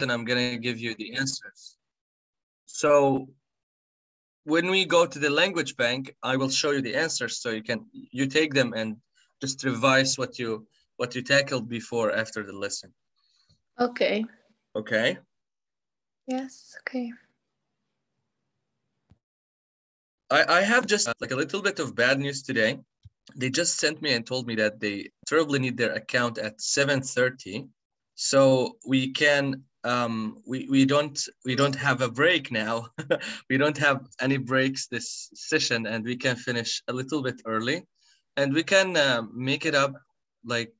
and I'm gonna give you the answers. So when we go to the language bank, I will show you the answers so you take them and just revise what you tackled before after the lesson. Okay. Okay. Yes. Okay. I have just like a little bit of bad news today. They just sent me and told me that they terribly need their account at 7:30, so we can we don't have a break now. We don't have any breaks this session, and we can finish a little bit early, and we can make it up like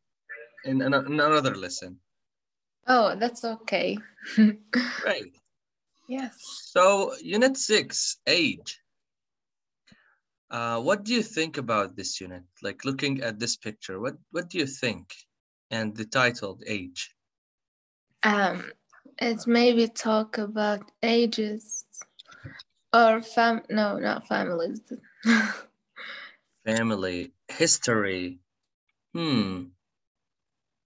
in another lesson. Oh, that's okay. Right. Yes. So unit 6, age. What do you think about this unit? Like looking at this picture, what do you think? And the title, age. It maybe talk about ages or no, not families. Family, history.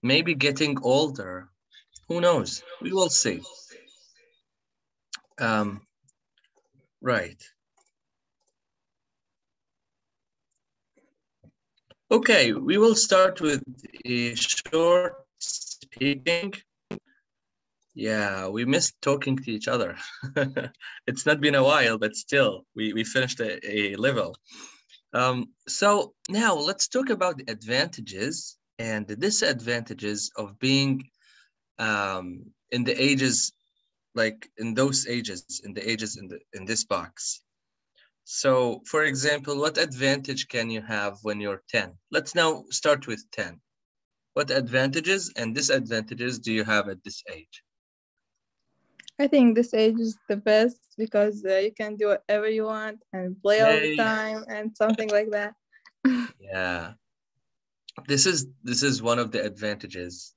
Maybe getting older. Who knows? We will see. Right. Okay, we will start with a short speaking. Yeah, we missed talking to each other. It's not been a while, but still, we finished a level. So now let's talk about the advantages and the disadvantages of being in the ages, like in those ages, in this box. So, for example, what advantage can you have when you're 10? Let's now start with 10. What advantages and disadvantages do you have at this age? I think this age is the best because you can do whatever you want and play all the time and something like that. Yeah. This is one of the advantages.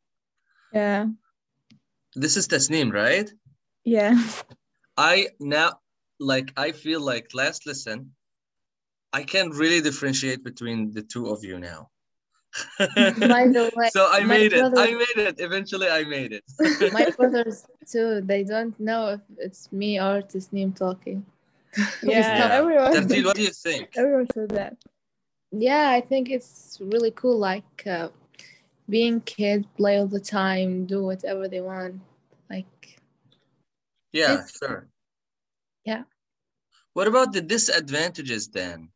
Yeah. This is Tasneem, right? Yeah. I feel like last lesson, I can really differentiate between the two of you now. By the way, so I made it. Eventually I made it. My brothers too, they don't know if it's me or Tasneem talking. Yeah, everyone. Tabdil, what do you think? Everyone said that. Yeah, I think it's really cool, like being kids, play all the time, do whatever they want. Like, yeah, sure. Yeah. What about the disadvantages then?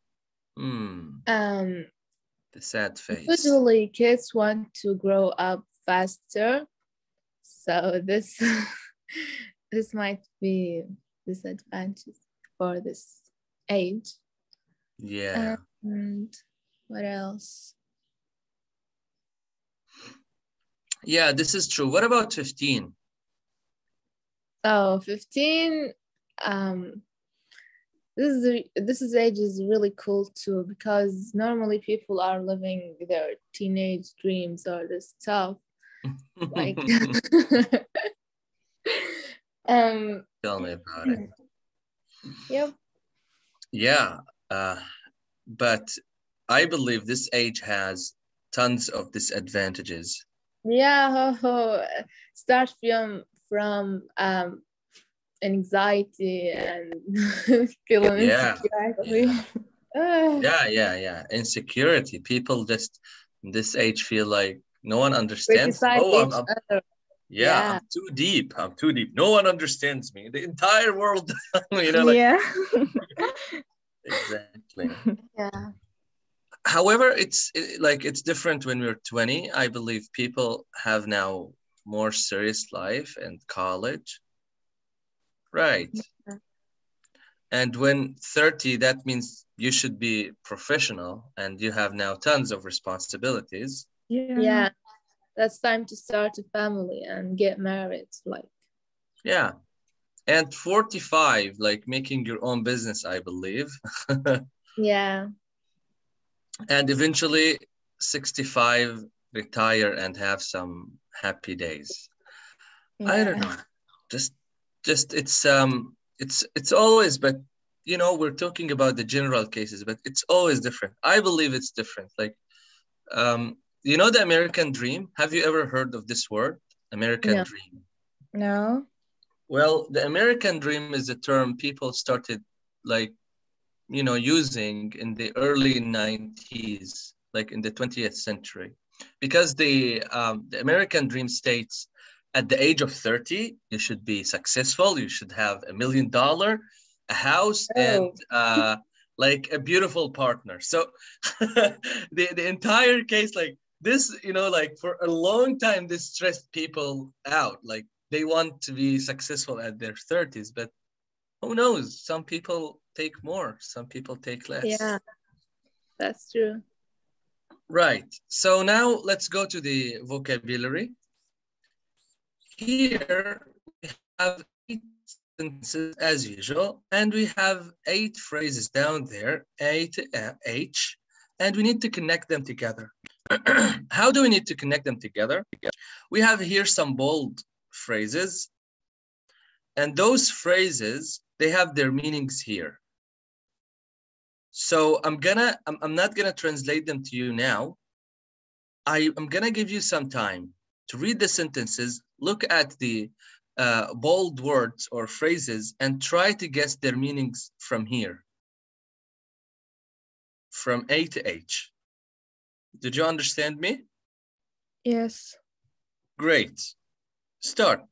The sad face. Usually kids want to grow up faster. So this this might be disadvantage for this age. Yeah. And what else? Yeah, this is true. What about 15? Oh, 15, this age is really cool too, because normally people are living their teenage dreams or this stuff. Like tell me about it. Yep. Yeah, but I believe this age has tons of disadvantages. Yeah, start from anxiety and feeling insecure. Yeah. Insecurity. People just in this age feel like no one understands. Oh, I'm too deep. No one understands me. The entire world, Yeah. Exactly. Yeah. However, it's different when we're 20. I believe people have now more serious life and college. Right. Yeah. And when 30, that means you should be professional and you have now tons of responsibilities. Yeah. That's time to start a family and get married. Yeah. And 45, like making your own business, I believe. Yeah. And eventually 65, retire and have some happy days. Yeah. I don't know. Just it's always, but we're talking about the general cases, but it's always different. I believe it's different. Like the American dream. Have you ever heard of this word? American dream. No. Well, the American dream is a term people started like, you know, using in the early 90s, like in the 20th century, because the American dream states at the age of 30, you should be successful, you should have $1 million, a house, and like a beautiful partner. So the entire case, like this, you know, like for a long time, this stressed people out. Like they want to be successful at their 30s, but who knows? Some people take more, some people take less. Yeah, that's true. Right. So now let's go to the vocabulary. Here we have 8 sentences as usual, and we have 8 phrases down there, A to H, and we need to connect them together. How do we need to connect them together? We have here some bold phrases, and those phrases, they have their meanings here. So I'm not gonna translate them to you now. I'm gonna give you some time to read the sentences, look at the bold words or phrases, and try to guess their meanings from here, from A to H. Did you understand me? Yes. Great. Start.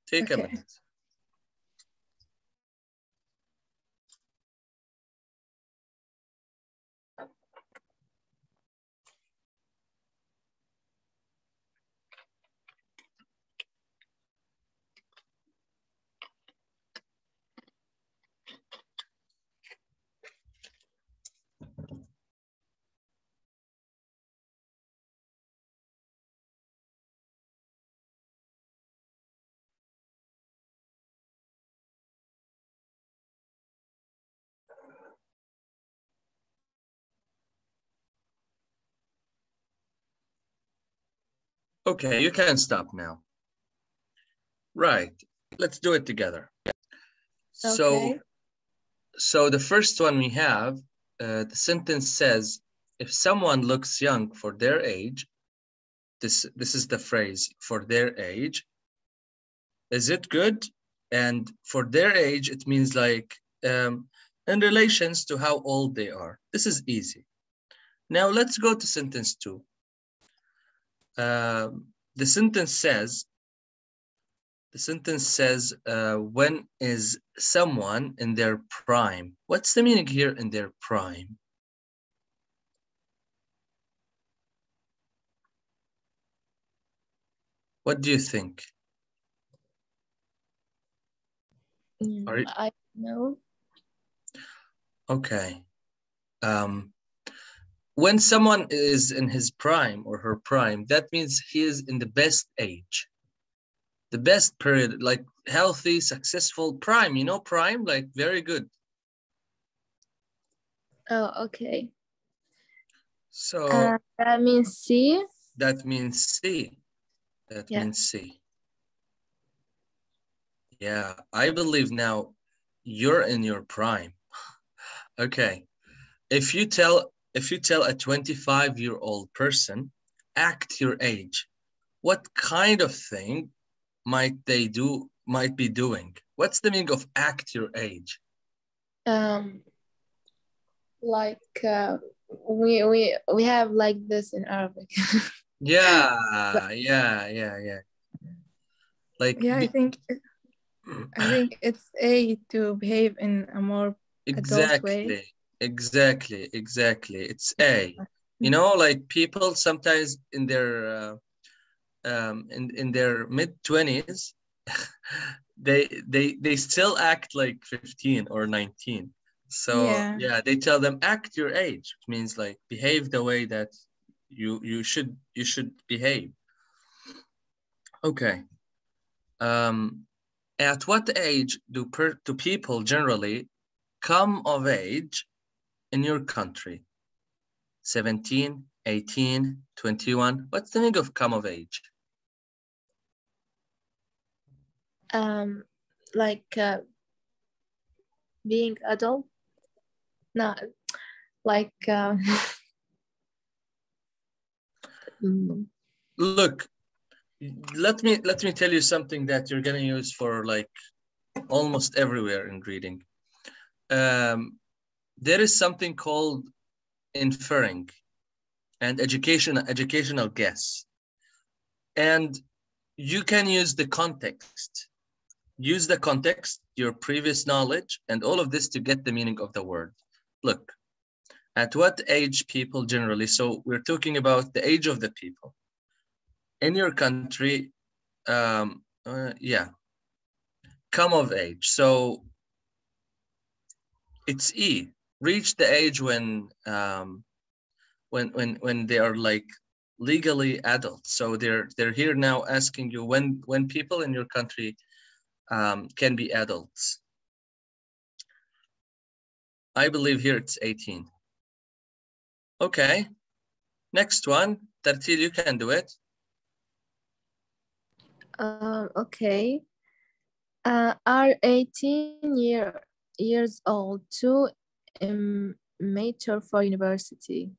Take a Okay. minute. Okay, you can stop now. Right, let's do it together. Okay. So the first one we have, the sentence says, if someone looks young for their age, this is the phrase, for their age, is it good? And for their age, it means like in relations to how old they are. This is easy. Now let's go to sentence 2. The sentence says, when is someone in their prime? What's the meaning here, in their prime? What do you think? I know. Okay. When someone is in his prime or her prime, that means he is in the best age, the best period, like healthy, successful prime, you know, prime, like very good. Oh, okay. So that means C? That means C. That Yeah. means C. Yeah, I believe now you're in your prime. Okay. If you tell a 25-year-old person, act your age, what kind of thing might be doing? What's the meaning of act your age? Like we have like this in Arabic. Yeah. Like Yeah, I think it's A, to behave in a more adult way. Exactly. It's A. You know, like people sometimes in their in their mid-20s, they still act like 15 or 19. So yeah, they tell them act your age. It means like behave the way that you should behave. Okay. At what age do people generally come of age in your country? 17, 18, 21. What's the meaning of come of age? Like being adult? No, like Look, let me tell you something that you're gonna use for like almost everywhere in reading. There is something called inferring and educational guess, and you can use the context. Use the context, your previous knowledge, and all of this to get the meaning of the word. Look, at what age people generally, so we're talking about the age of the people in your country, yeah, come of age. So it's E, reach the age when they are like legally adults. So they're here now asking you when people in your country can be adults. I believe here it's 18. Okay, next one. Tartil, you can do it. Okay. Are 18 years old too immature for university?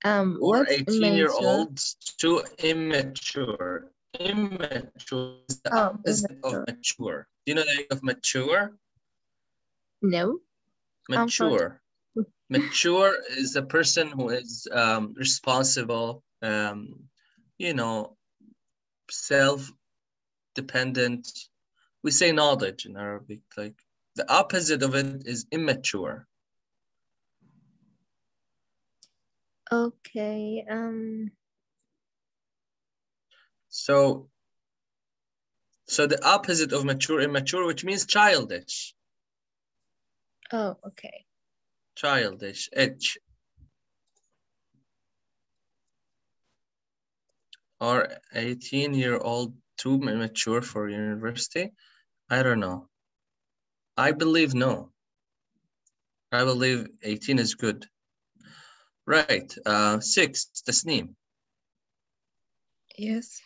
Or What's 18-year-olds too immature. Immature is the opposite of mature. Do you know the meaning of mature? No. Mature. Mature is a person who is responsible, you know, self-dependent. We say knowledge in Arabic. Like the opposite of it is immature. Okay. So the opposite of mature, immature, which means childish. Oh, okay. Childish, H. Are 18-year-old too mature for university? I don't know. I believe no. I believe 18 is good. Right. 6, Tasneem. Yes.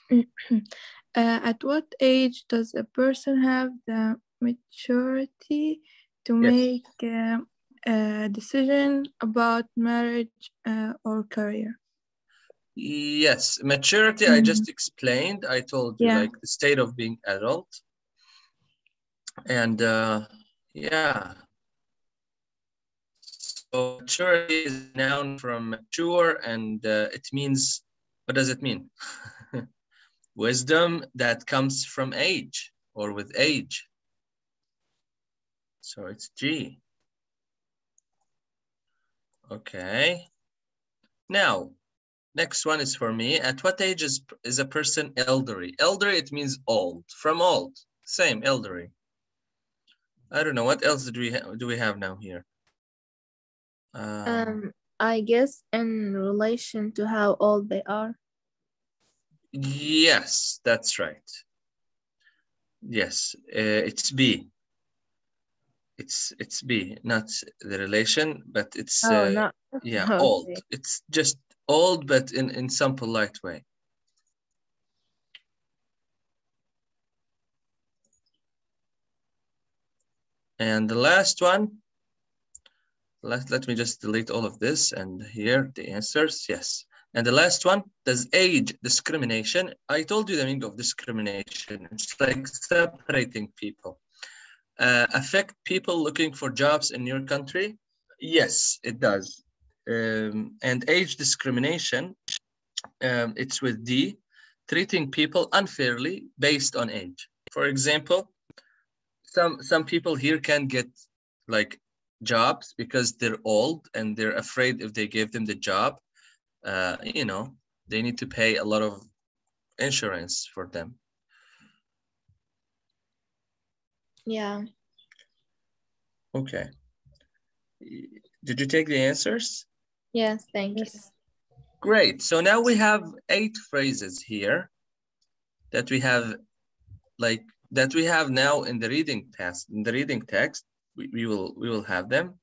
At what age does a person have the maturity to make a decision about marriage or career? Yes, maturity, I just explained. I told you, like the state of being adult. And yeah. So maturity is a noun from mature, and it means, what does it mean? Wisdom that comes from age or with age. So it's G. Okay. Now, next one is for me. At what age is a person elderly? Elderly, it means old. From old. Same, elderly. I don't know. What else do we have now here? I guess in relation to how old they are. Yes, that's right. Yes, it's B. It's B, not the relation, but it's no. yeah, Okay. old. It's just old, but in some polite way. And the last one, let me just delete all of this, and here the answers, yes. And the last one, does age discrimination? I told you the meaning of discrimination. It's like separating people. Affect people looking for jobs in your country? Yes, it does. And age discrimination, it's with D, treating people unfairly based on age. For example, some people here can get like jobs because they're old and they're afraid if they give them the job, you know, they need to pay a lot of insurance for them. Yeah. Okay. Did you take the answers? Yes, thank you. Great. So now we have 8 phrases here that we have now in the reading test. In the reading text, we will have them.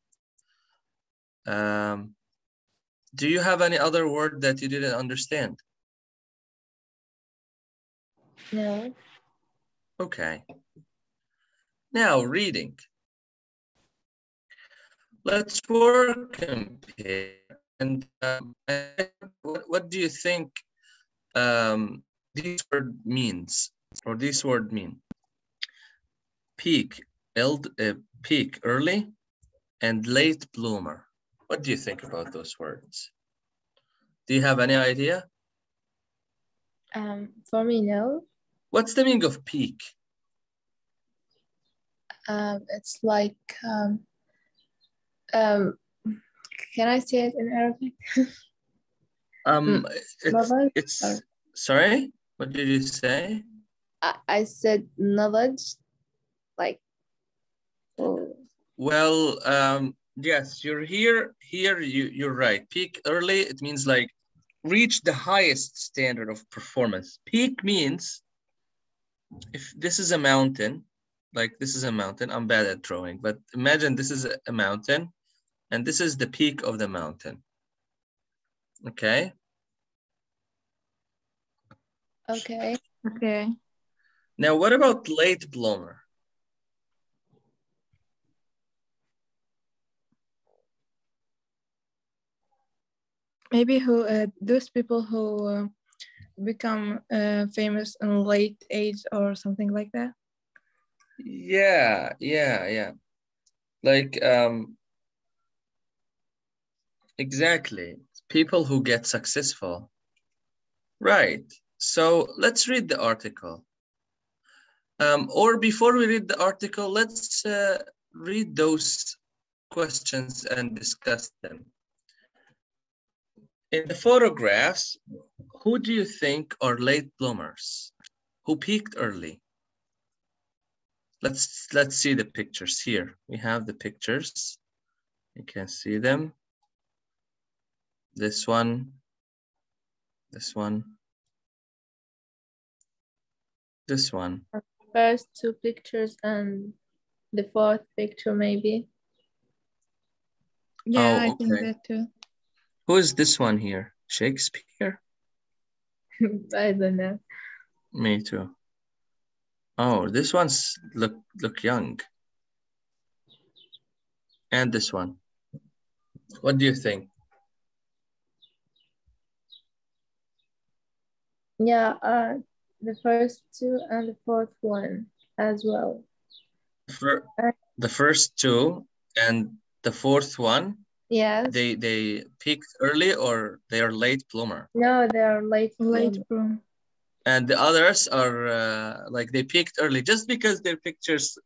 Do you have any other word that you didn't understand? No. Okay. Now reading. Let's work compare. And what do you think these word means, or this word mean. Peak, peak, early, and late bloomer. What do you think about those words? Do you have any idea? For me, no. What's the meaning of peak? It's like, can I say it in Arabic? It's sorry, what did you say? I said knowledge, like, oh. Well, yes, you're here. You're right. Peak early, it means like reach the highest standard of performance. Peak means if this is a mountain, like this is a mountain, I'm bad at drawing, but imagine this is a mountain and this is the peak of the mountain. Okay. Okay. Okay. Now, what about late bloomer? Maybe those people who become famous in late age or something like that. Yeah. Like, exactly. People who get successful. Right. So let's read the article. Or before we read the article, let's read those questions and discuss them. In the photographs, who do you think are late bloomers? Who peaked early? Let's see the pictures here. We have the pictures. You can see them. This one, this one, this one. First two pictures and the fourth picture, maybe. Yeah, Oh, I think okay. that too. Who is this one here? Shakespeare? I don't know. Me too. Oh, this one's look young. And this one. What do you think? Yeah, the first two and the fourth one as well. The first two and the fourth one, yes. They peaked early or they are late bloomer? No, they are late bloomer. And the others are like they peaked early just because their pictures,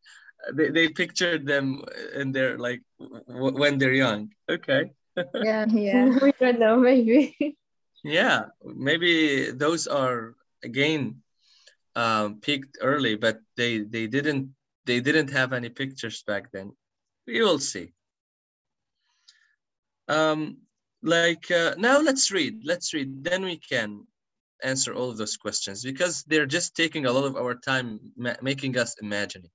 they pictured them in their like when they're young. Okay. Yeah. We don't know, maybe. Yeah, maybe those are again peaked early, but they didn't have any pictures back then. We will see. Now let's read. Then we can answer all of those questions because they're just taking a lot of our time making us imagining.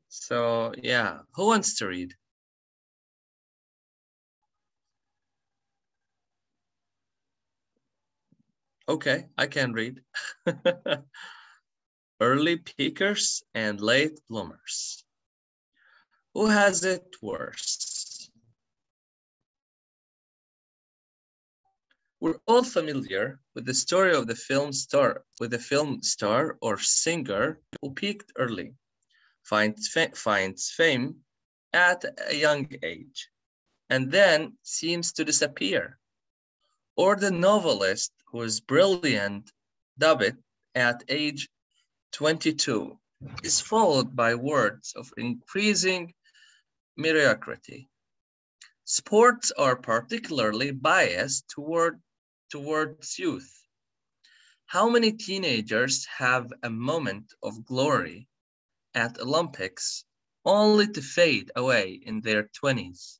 So yeah, who wants to read? Okay, I can read. Early peakers and late bloomers. Who has it worse? We're all familiar with the story of the film star or singer who peaked early, finds fame at a young age, and then seems to disappear. Or the novelist who is brilliant debut at age 22 is followed by words of increasing mediocrity. Sports are particularly biased towards youth. How many teenagers have a moment of glory at Olympics only to fade away in their 20s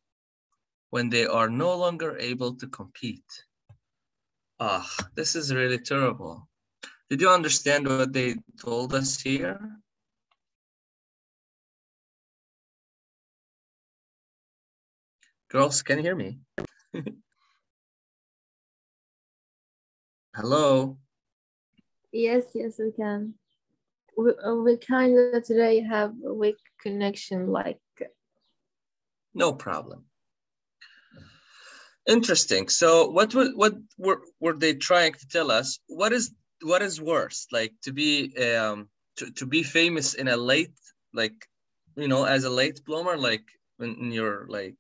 when they are no longer able to compete? Ah, this is really terrible. Did you understand what they told us here? Girls, can you hear me? Hello? Yes, we can. We kind of today have a weak connection, like. No problem. Interesting. So what were they trying to tell us? What is worse, like to be famous in a late, like, you know, as a late bloomer, like in your like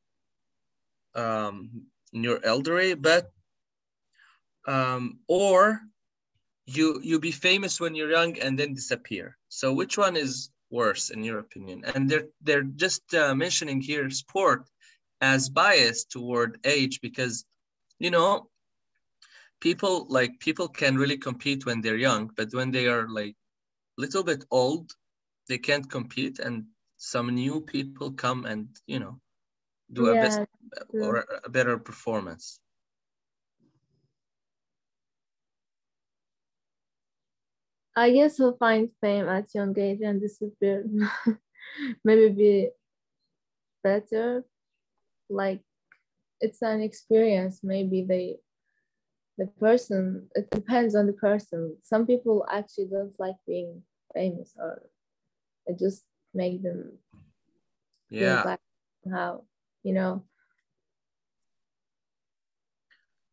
in your elderly, but or you be famous when you're young and then disappear. So which one is worse in your opinion? And they're just mentioning here sport as biased toward age because, you know, people can really compete when they're young, but when they are like a little bit old, they can't compete, and some new people come and, you know, do a best or a better performance. I guess he'll find fame at young age and disappear. Maybe be better. Like, it's an experience. Maybe the person, it depends on the person. Some people actually don't like being famous, or it just make them feel bad somehow, you know.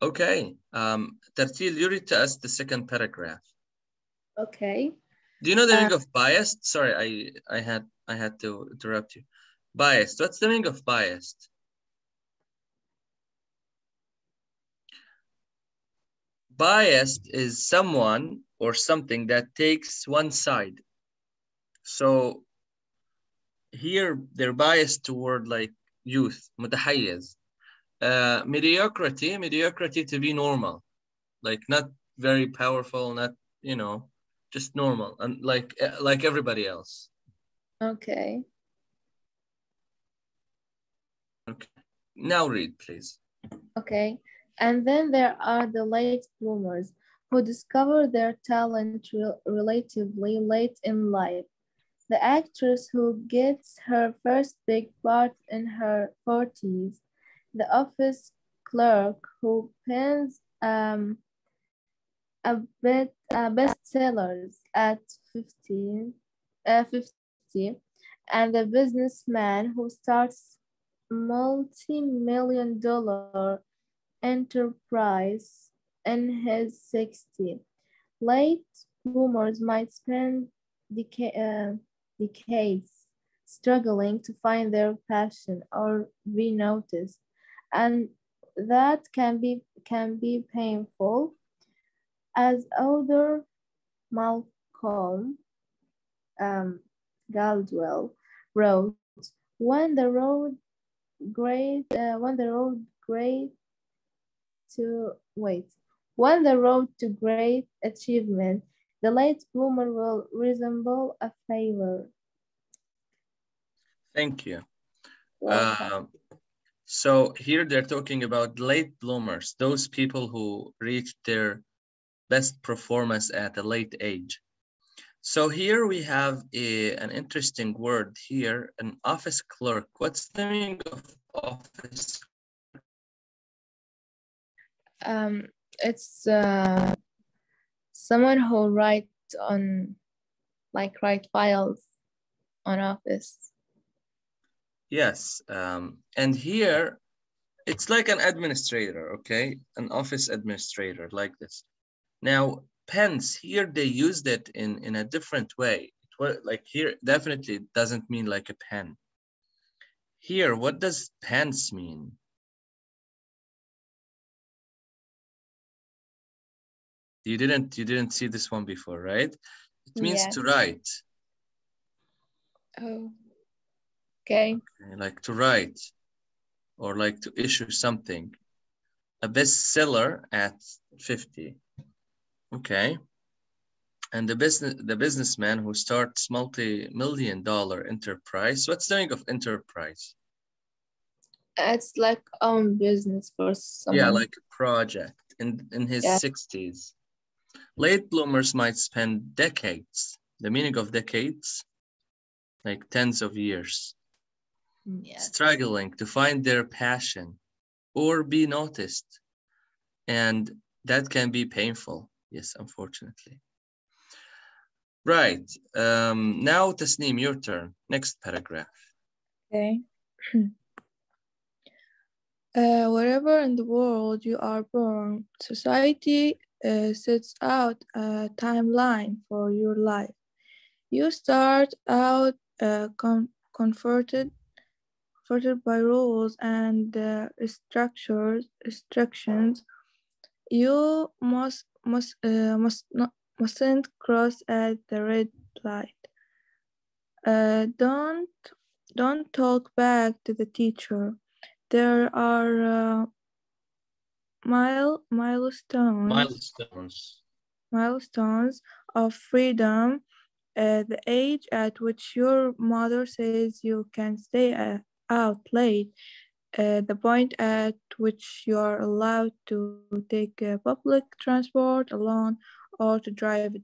Okay. Tartil, you read to us the second paragraph. Okay. Do you know the meaning of biased? Sorry, I had to interrupt you. Biased. What's the meaning of biased? Biased is someone or something that takes one side. So here they're biased toward like youth, متحيز. Mediocrity to be normal, like not very powerful, not, you know, just normal, and like everybody else. Okay. Okay. Now read, please. Okay. And then there are the late bloomers who discover their talent relatively late in life. The actress who gets her first big part in her 40s. The office clerk who pens bestsellers at 50, and the businessman who starts multi-million-dollar enterprise in his 60s. Late bloomers might spend decades struggling to find their passion or be noticed, and that can be painful. As author Malcolm Gladwell wrote, when the road to great achievement, the late bloomer will resemble a failure. Thank you. So here they're talking about late bloomers, those people who reach their best performance at a late age. So here we have an interesting word here, an office clerk. What's the meaning of office? It's someone who write files on office. Yes, and here it's like an administrator, okay? An office administrator like this. Now, pens, here they used it in a different way. Like here, definitely doesn't mean like a pen. Here, what does pens mean? You didn't see this one before, right? It means to write. Oh, okay. Like to write or like to issue something. A bestseller at 50. Okay. And the businessman who starts multi-million-dollar enterprise. What's the meaning of enterprise? It's like own business for someone. Yeah, like a project in his 60s. Late bloomers might spend decades. The meaning of decades, like tens of years, struggling to find their passion or be noticed. And that can be painful. Yes, unfortunately. Right. Now, Tasneem, your turn. Next paragraph. Okay. Wherever in the world you are born, society sets out a timeline for your life. You start out comforted by rules and restrictions. You mustn't cross at the red light. Don't talk back to the teacher. There are milestones of freedom. The age at which your mother says you can stay out late. The point at which you are allowed to take public transport alone or to drive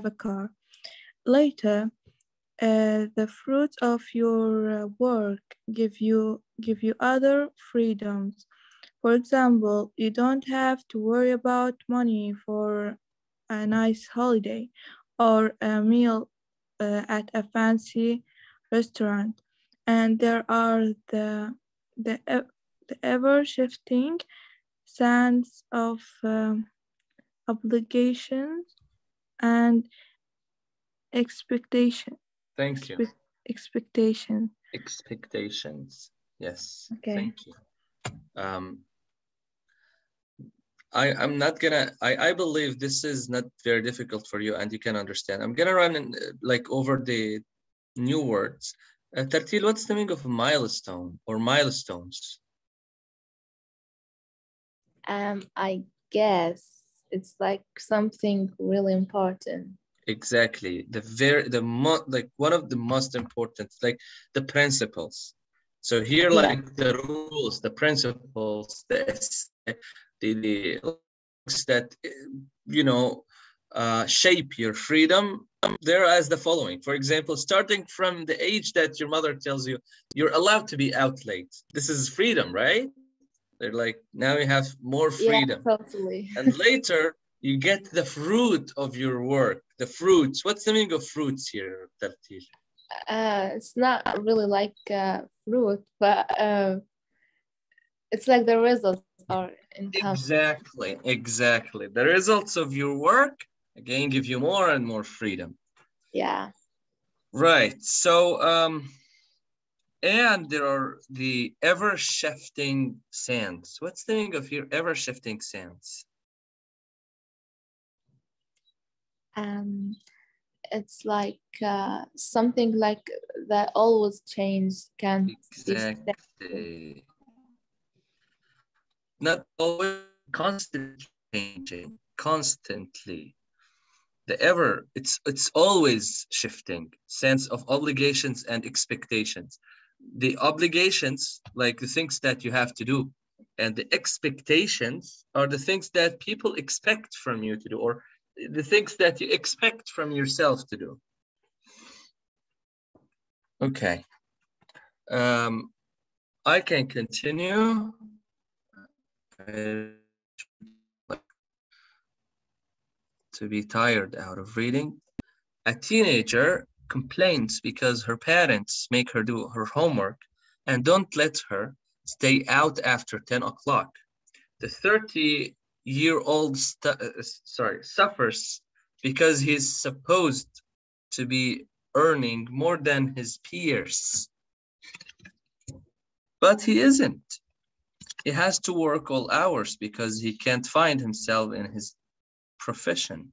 a car. Later, the fruits of your work give you other freedoms. For example, you don't have to worry about money for a nice holiday or a meal at a fancy restaurant, and there are the ever-shifting sands of obligations and expectation. Thank you. Expectation. Expectations. Yes. Okay. Thank you. I'm not gonna. I believe this is not very difficult for you, and you can understand. I'm gonna run in, like over the new words. Tartil, what's the meaning of a milestone or milestones? I guess it's like something really important. Exactly. Like one of the most important, like the principles. So here, like the rules, the principles, the that, you know, shape your freedom. They're as the following. For example, starting from the age that your mother tells you you're allowed to be out late. This is freedom, right? They're like, now you have more freedom. Yeah, totally. And later you get the fruit of your work. The fruits. What's the meaning of fruits here, Tartil? It's not really like fruit, but it's like the results are income. Exactly. The results of your work, again, give you more and more freedom. Yeah. Right. So, and there are the ever-shifting sands. What's the meaning of here, ever-shifting sands? It's like something like that always changes, can't exactly. Not always, constantly changing, constantly. The ever, it's always shifting, sense of obligations and expectations. The obligations, like the things that you have to do, and the expectations are the things that people expect from you to do, or the things that you expect from yourself to do. Okay. I can continue. To be tired out of reading. A teenager complains because her parents make her do her homework and don't let her stay out after 10 o'clock. The 30-year-old suffers because he's supposed to be earning more than his peers. But he isn't. He has to work all hours because he can't find himself in his profession.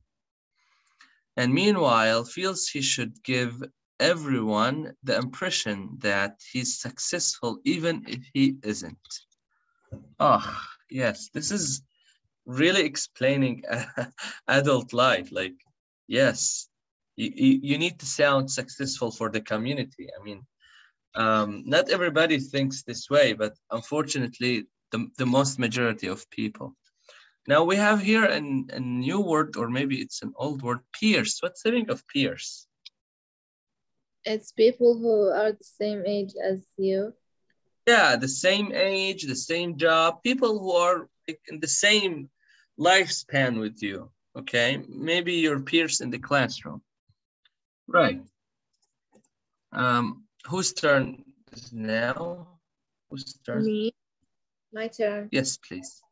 And meanwhile, feels he should give everyone the impression that he's successful even if he isn't. Oh, yes, this is really explaining adult life. Like, yes, you need to sound successful for the community. I mean, not everybody thinks this way, but unfortunately, the most majority of people. Now we have here a new word, or maybe it's an old word, peers. What's the meaning of peers? It's people who are the same age as you. Yeah, the same age, the same job, people who are in the same lifespan with you, okay? Maybe your peers in the classroom. Right. Whose turn is now? Whose turn? Me. My turn. Yes, please.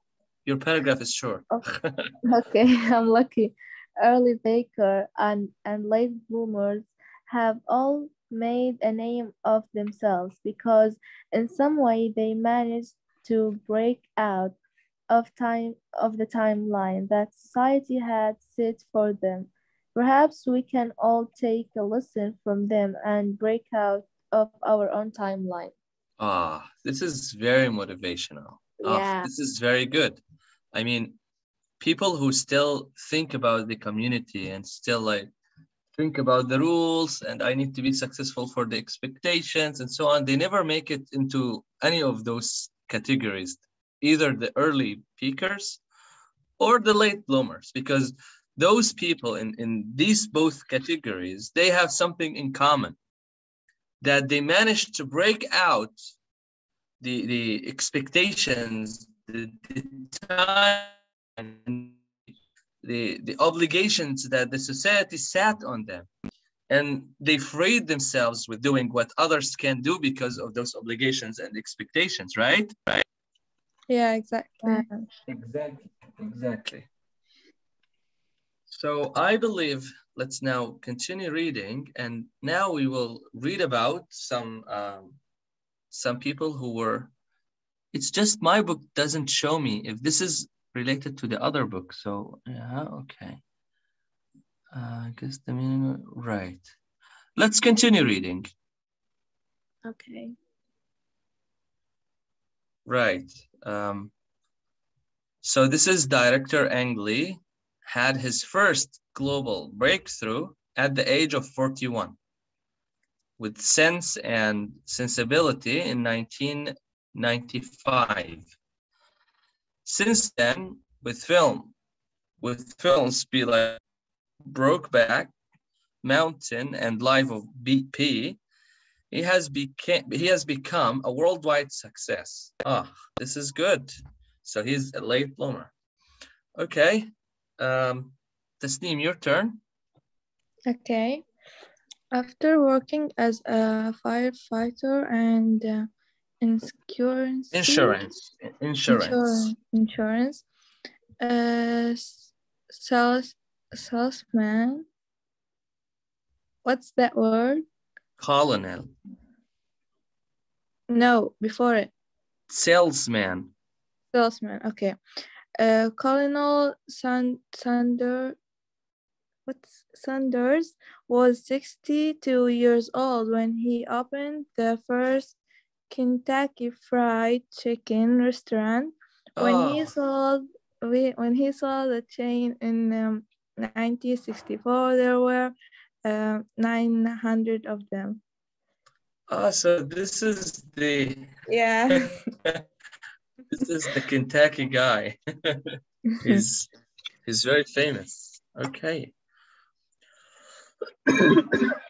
Your paragraph is short. Okay, I'm lucky. Early baker and late bloomers have all made a name of themselves because in some way they managed to break out of the timeline that society had set for them. Perhaps we can all take a lesson from them and break out of our own timeline. This is very motivational. Yeah. This is very good. I mean, people who still think about the community and still like think about the rules and I need to be successful for the expectations and so on, they never make it into any of those categories, either the early peakers or the late bloomers, because those people in these both categories, they have something in common, that they managed to break out the expectations, the time, and the obligations that the society sat on them. And they freed themselves with doing what others can do because of those obligations and expectations, right? Right. Yeah, exactly. Exactly. So I believe let's now continue reading, and now we will read about some people who were. It's just my book doesn't show me if this is related to the other book. So yeah, okay. I guess the meaning, right. Let's continue reading. Okay. Right. So this is director Ang Lee, had his first global breakthrough at the age of 41 with Sense and Sensibility in 1995. Since then, with films be like Brokeback Mountain and Life of BP, he has become a worldwide success. This is good. So he's a late bloomer. Okay. Tasneem, your turn. Okay. After working as a firefighter and insurance, salesman. What's that word? Colonel. No, before it. Salesman. Okay. Colonel Sanders was 62 years old when he opened the first Kentucky Fried Chicken restaurant. When he sold the chain in 1964, there were 900 of them. So this is the this is the Kentucky guy. He's very famous. Okay.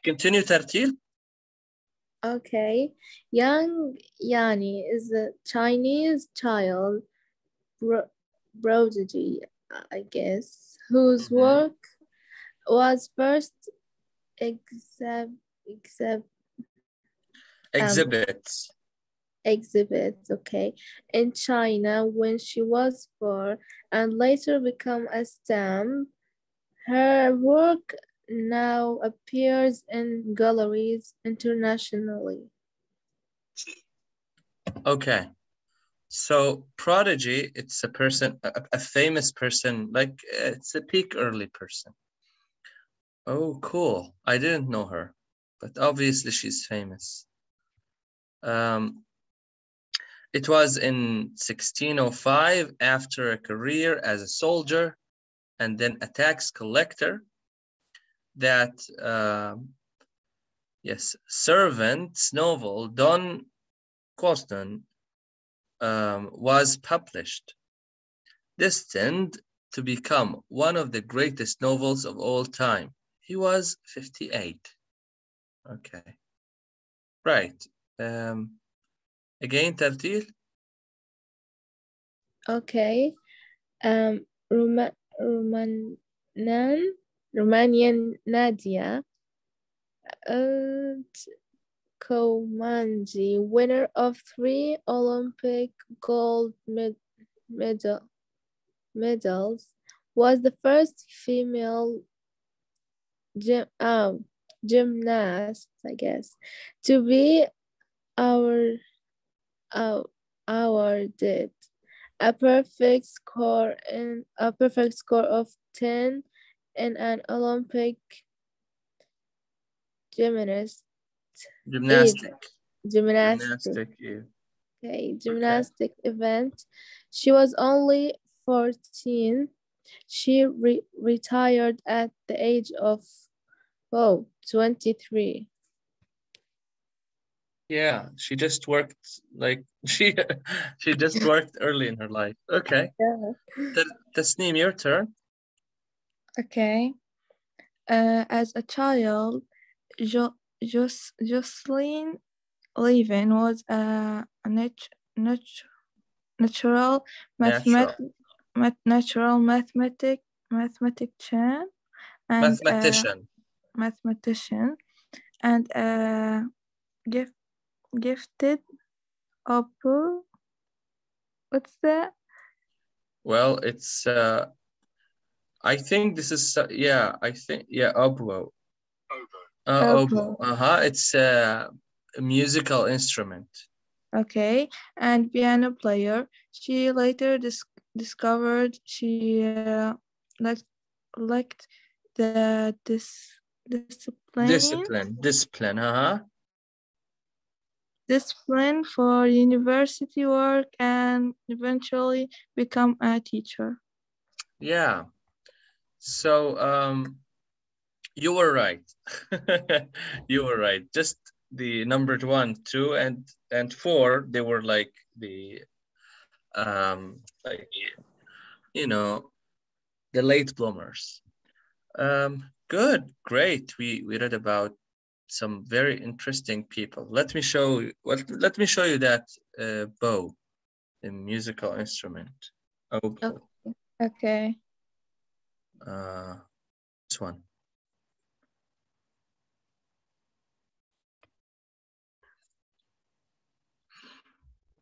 Continue, Tartil. Okay. Young Yani is a Chinese child prodigy, I guess, whose work was first exhibits, okay, in China when she was 4 and later become a stamp. Her work now appears in galleries internationally. Okay. So prodigy, it's a person, a famous person, like it's a peak early person. Oh, cool. I didn't know her, but obviously she's famous. It was in 1605 after a career as a soldier and then a tax collector that, Servant's novel, Don Quixote, was published, destined to become one of the greatest novels of all time. He was 58. Okay. Right. Again, Tartil. Okay. Romanian Nadia Komanji, winner of 3 Olympic gold medals, was the first female gymnast, I guess, to be awarded a perfect score of 10 in an Olympic gymnastic. Gymnastic event. She was only 14. She retired at the age of 23. Yeah, she just worked like she just worked early in her life. Okay. Yeah. Tasneem, your turn. Okay. As a child, Jocelyn Levin was a natural mathematician and gifted opera. What's that? Well, it's I think this is oboe. Oboe. It's a musical instrument. Okay, and piano player. She later discovered she liked the discipline for university work and eventually become a teacher. Yeah. So you were right. You were right. Just the numbered 1, 2, and 4, they were like the the late bloomers. Good, great. We read about some very interesting people. Let me show you that bow, the musical instrument. Oboe. Okay. This one.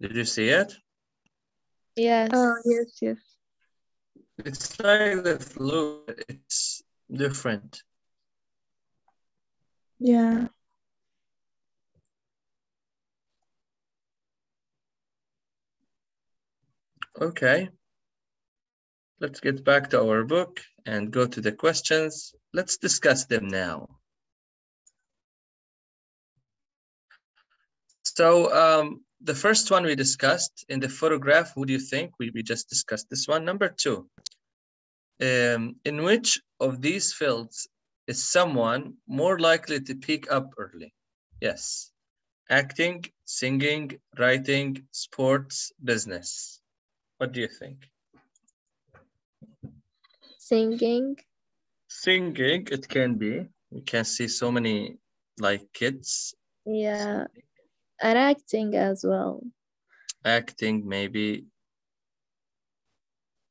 Did you see it? Yes. Oh, yes. It's like the flute. It's different. Yeah. Okay. Let's get back to our book and go to the questions. Let's discuss them now. So the first one we discussed in the photograph, who do you think? We just discussed this one. Number 2. In which of these fields is someone more likely to pick up early? Yes. Acting, singing, writing, sports, business. What do you think? Singing. Singing, it can be. We can see so many like kids. Yeah. And acting as well. Acting, maybe.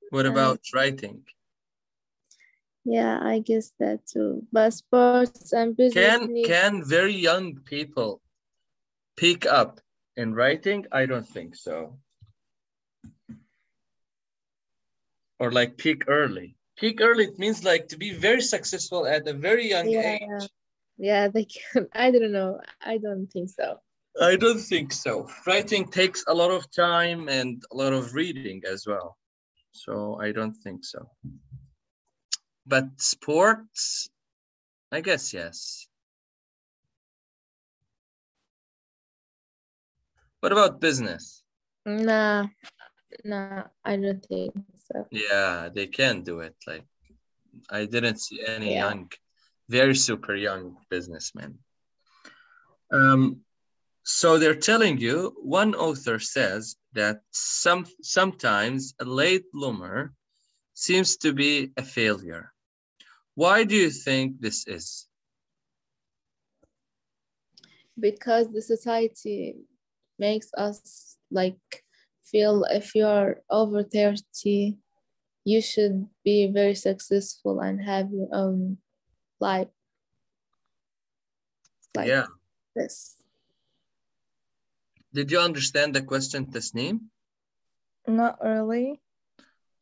What about writing? Yeah, I guess that too. But sports and business can very young people pick up in writing? I don't think so. Or like peak early. Peak early, it means like to be very successful at a very young age. Yeah, they can. I don't know. I don't think so. I don't think so. Writing takes a lot of time and a lot of reading as well. So I don't think so. But sports, I guess yes. What about business? Nah, I don't think so. Yeah, they can do it. Like, I didn't see any young, very super young businessmen. So they're telling you, one author says that sometimes a late bloomer seems to be a failure. Why do you think this is? Because the society makes us like feel if you're over 30, you should be very successful and have your own life. Like this. Did you understand the question, Tasneem? Not really.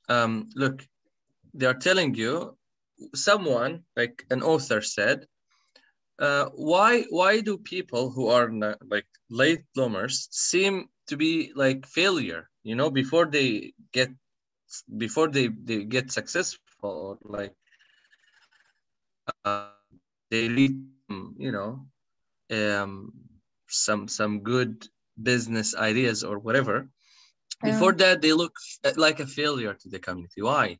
Look, they are telling you, someone, like an author said, why do people who are like late bloomers seem to be like failure, you know, before they get successful, or like they reach, you know, some good business ideas or whatever. Before that, they look like a failure to the community. Why?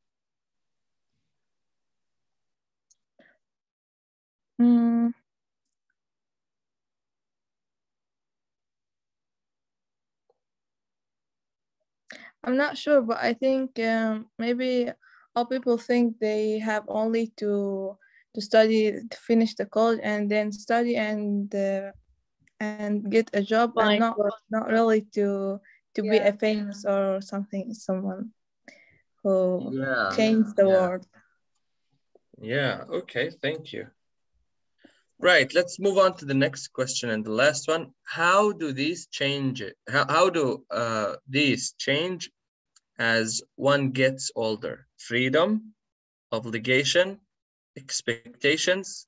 I'm not sure, but I think maybe all people think they have only to study, to finish the college, and then study and get a job, and not really to be a famous or something, someone who changed the world. Yeah, okay, thank you. Right, let's move on to the next question and the last one. How do these change? How do these change as one gets older? Freedom, obligation, expectations.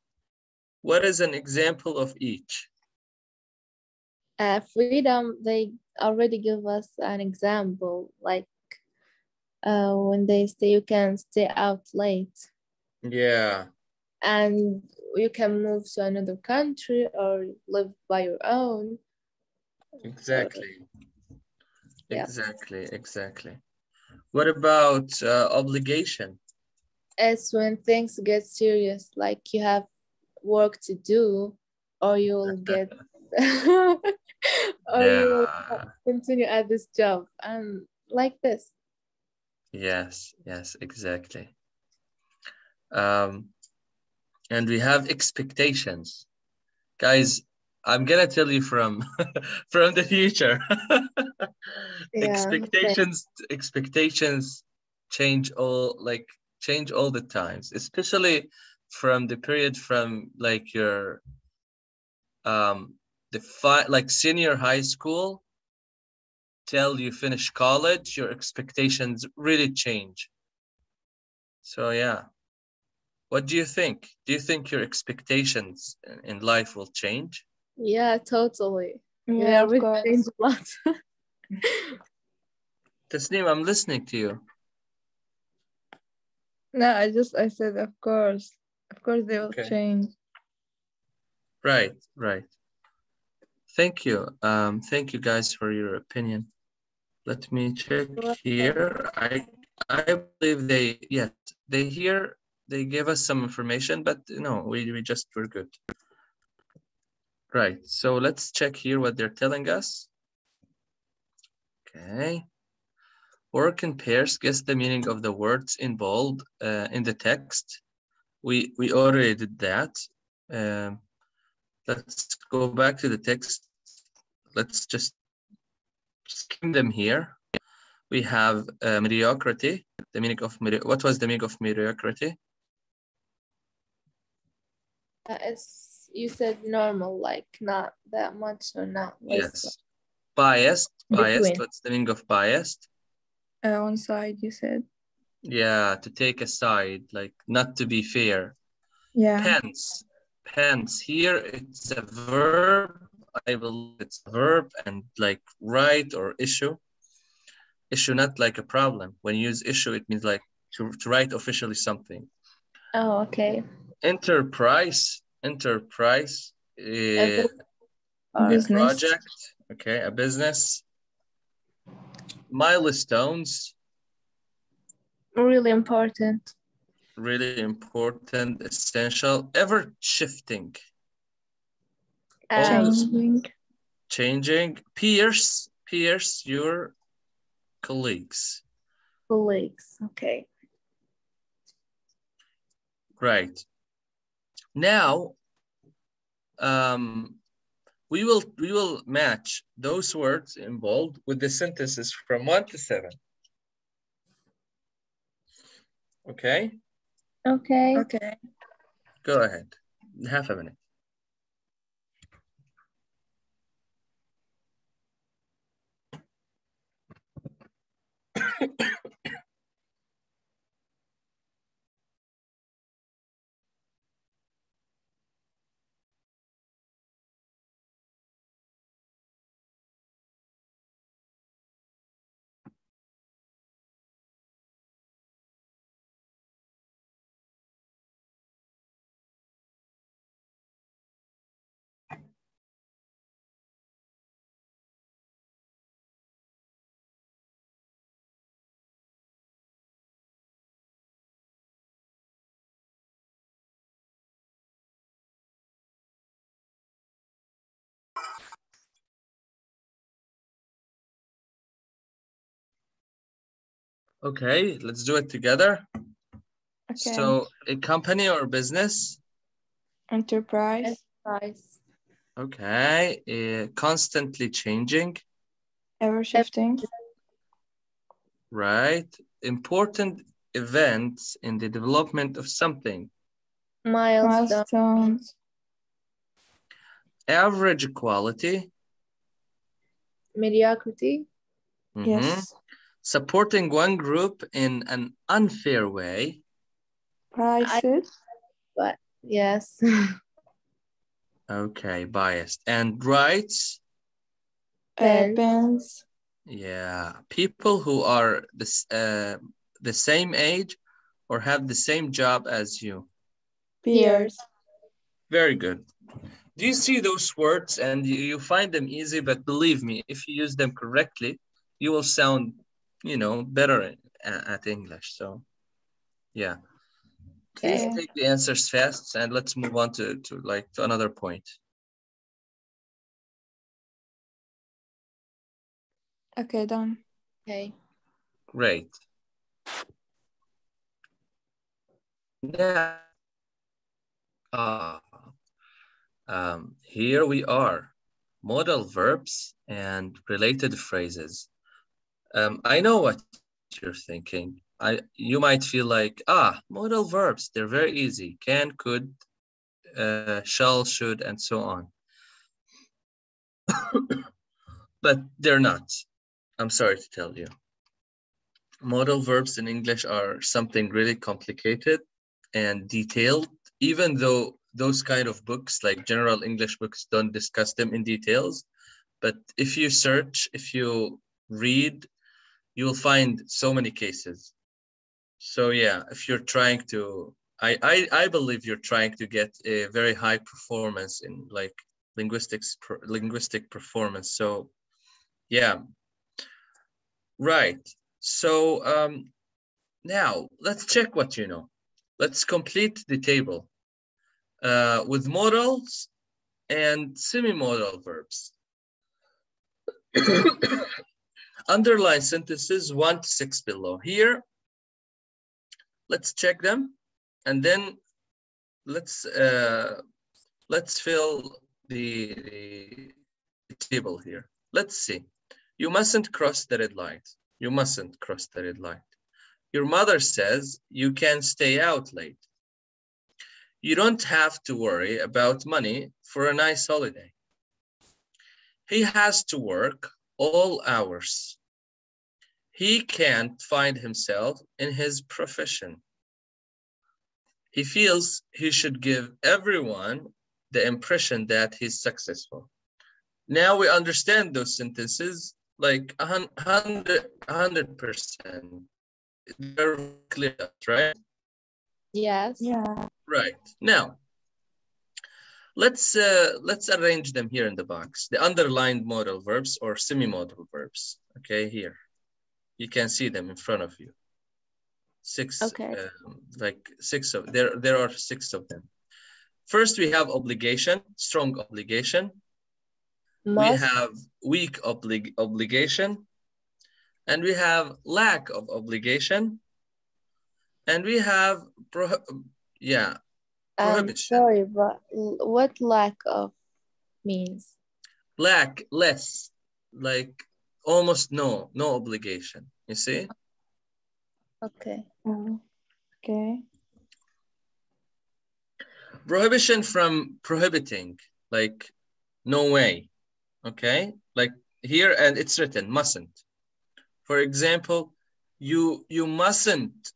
What is an example of each? Freedom, they already give us an example, like when they say you can stay out late. Yeah. And you can move to another country or live by your own. Exactly. Exactly. What about obligation? It's when things get serious, like you have work to do, or you'll get or you'll continue at this job, and like this. Yes, exactly. And we have expectations. Guys, I'm gonna tell you from from the future. Expectations change all the times, especially from the period from like your like senior high school till you finish college. Your expectations really change. So yeah. What do you think? Do you think your expectations in life will change? Yeah, totally. Yeah, of course. Change a lot. Tasneem, I'm listening to you. No, I said of course. Of course they will change. Right. Thank you. Thank you guys for your opinion. Let me check here. I believe they gave us some information, but no, we just were good. Right. So let's check here what they're telling us. Okay. Work in pairs. Guess the meaning of the words in bold in the text. We already did that. Let's go back to the text. Let's just skim them here. We have mediocrity. The meaning of what was the meaning of mediocrity? You said normal, like not that much or not less. Yes. Biased. What's the meaning of biased? One side, you said. Yeah, to take a side, like not to be fair. Yeah. Pence. Here it's a verb. I believe it's a verb, and like write or issue. Issue, not like a problem. When you use issue, it means like to write officially something. Oh, okay. Enterprise. A project. Okay, a business. Milestones. Really important. Essential. Ever shifting. Changing. Peers, your colleagues. Okay. Right. Now, we will match those words in bold with the sentences from 1 to 7. Okay? Okay. Go ahead. Half a minute. Okay, let's do it together. Okay. So, a company or business. Enterprise. Enterprise. Okay, constantly changing. Ever shifting. Right. Important events in the development of something. Milestone. Milestones. Average quality. Mediocrity. Yes. Supporting one group in an unfair way. Prices. But yes. Okay, biased. And rights. Pens. Yeah, people who are the same age or have the same job as you. Peers. Very good. Do you see those words and you find them easy, but believe me, if you use them correctly, you will sound, you know, better at English. So, yeah. Please Okay. take the answers fast and let's move on to another point. Okay, done. Okay. Great. Now, here we are, modal verbs and related phrases. I know what you're thinking. You might feel like, modal verbs, they're very easy. Can, could, shall, should, and so on. But they're not. I'm sorry to tell you. Modal verbs in English are something really complicated and detailed, even though those kind of books, like general English books, don't discuss them in details. But if you search, if you read, you'll find so many cases. So yeah, if you're trying to, I believe you're trying to get a very high performance in like linguistic performance. So yeah, right. So now let's check what you know. Let's complete the table with modals and semi-modal verbs. Underline sentences 1 to 6 below. Here, let's check them, and then let's fill the table here. Let's see. You mustn't cross the red light. You mustn't cross the red light. Your mother says you can stay out late. You don't have to worry about money for a nice holiday. He has to work all hours. He can't find himself in his profession. He feels he should give everyone the impression that he's successful. Now we understand those sentences like 100%. They're clear, right? Yes. Yeah. Right. Now, let's arrange them here in the box. The underlined modal verbs or semi-modal verbs. Okay, here. You can see them in front of you. Okay. Like 6 of there are 6 of them. First, we have obligation, strong obligation. Must. We have weak obligation, and we have lack of obligation, and we have prohibition. I'm sorry, but what lack of means? Lack, less, like almost no obligation. You see? Okay. Okay. Prohibition from prohibiting, like no way. Okay, like here, and it's written mustn't. For example, you mustn't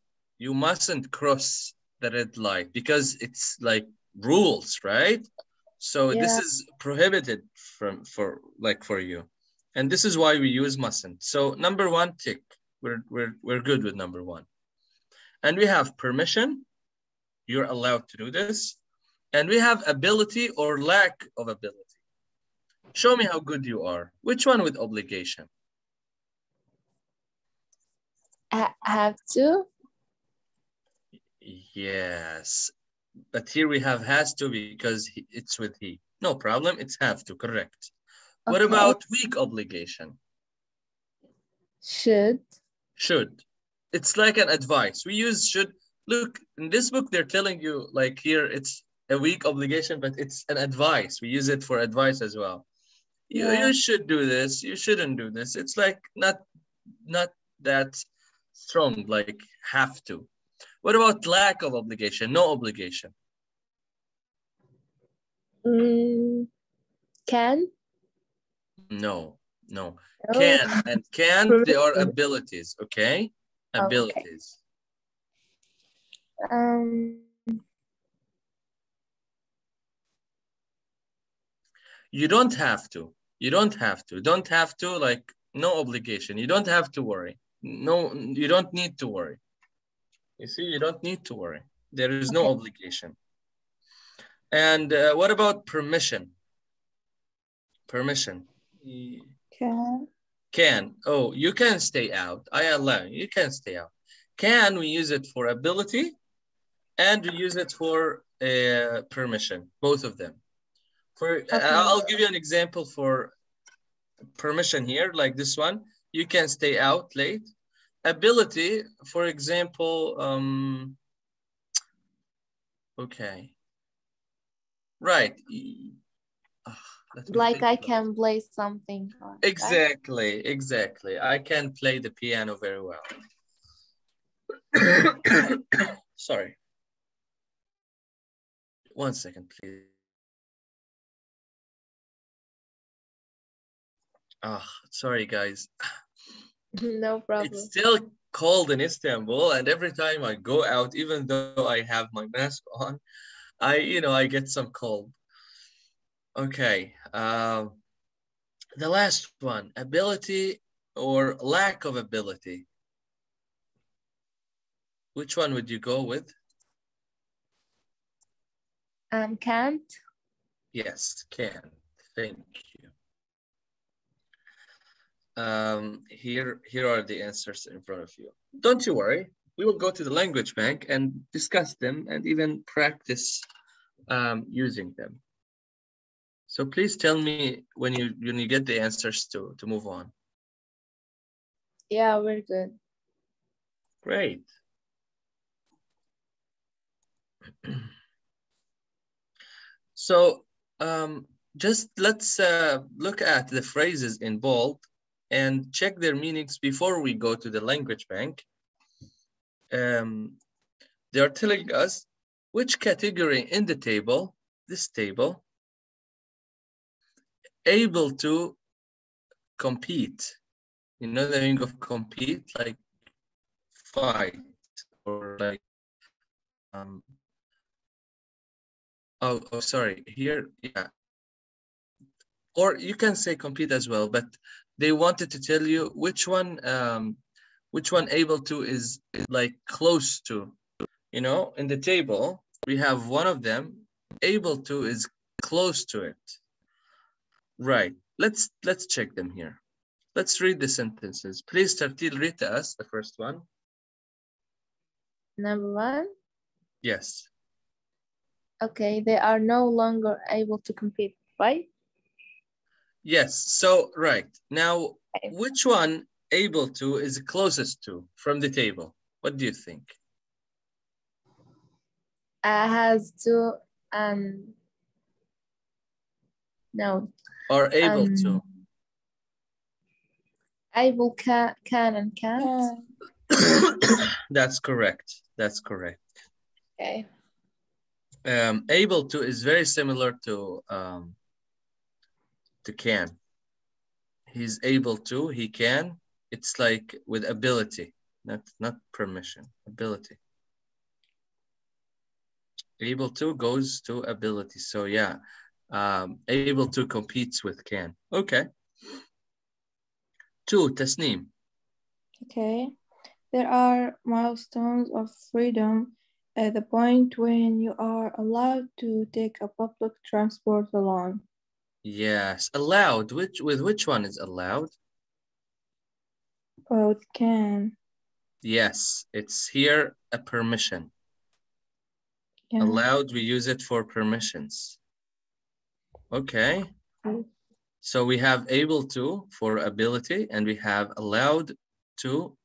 cross the red light because it's like rules, right? So this is prohibited for you, and this is why we use mustn't. So number one, tick. We're good with number one. And we have permission. You're allowed to do this. And we have ability or lack of ability. Show me how good you are. Which one with obligation? I have to. Yes. But here we have has to because it's with he. No problem. It's have to. Correct. What about weak obligation? Should. Should. It's like an advice. We use should. Look, in this book, they're telling you, like here, it's a weak obligation, but it's an advice. We use it for advice as well. You should do this. You shouldn't do this. It's like not that strong, like have to. What about lack of obligation? No obligation. Can? No. Can and can't, they are abilities, okay? Abilities. You don't have to. You don't have to. Don't have to, like no obligation. You don't have to worry. No, you don't need to worry. You see, you don't need to worry. There is no obligation. And what about permission? Permission. Can. Oh, you can stay out. I allow you. You can stay out. Can, we use it for ability and we use it for permission, both of them. I'll give you an example for permission here, like this one. You can stay out late. Ability, for example, okay. Right. Like I can play something. Exactly, exactly. I can play the piano very well. Sorry. 1 second, please. Sorry, guys. No problem. It's still cold in Istanbul, and every time I go out, even though I have my mask on, I get some cold. Okay. The last one, ability or lack of ability. Which one would you go with? Can't. Yes, can. Thank you. Here are the answers in front of you. Don't you worry. We will go to the language bank and discuss them and even practice using them. So please tell me when you get the answers to move on. Yeah, we're good. Great. So just let's look at the phrases in bold and check their meanings before we go to the language bank. They are telling us which category in the table, this table, able to compete. You know the meaning of compete, like fight or like sorry, here, yeah. Or you can say compete as well, but they wanted to tell you which one able to is like close to, in the table, we have one of them, able to is close to it. Right, let's check them here. Let's read the sentences. Please, Tartil, read to us the first one. Number one? Yes. Okay, they are no longer able to compete, right? Yes, so right. Now, which one able to is closest to from the table? What do you think? Has to, no. Or able to. Able, can and can't. That's correct. That's correct. Okay. Able to is very similar to can. He's able to, he can. It's like with ability. not permission, ability. Able to goes to ability. So yeah, able to competes with can. Okay. 2, Tasneem. Okay. There are milestones of freedom at the point when you are allowed to take a public transport alone. Yes, allowed. Which one is allowed? Oh, it can. Yes, it's here a permission. Yeah. Allowed, we use it for permissions. Okay. So we have able to for ability, and we have allowed to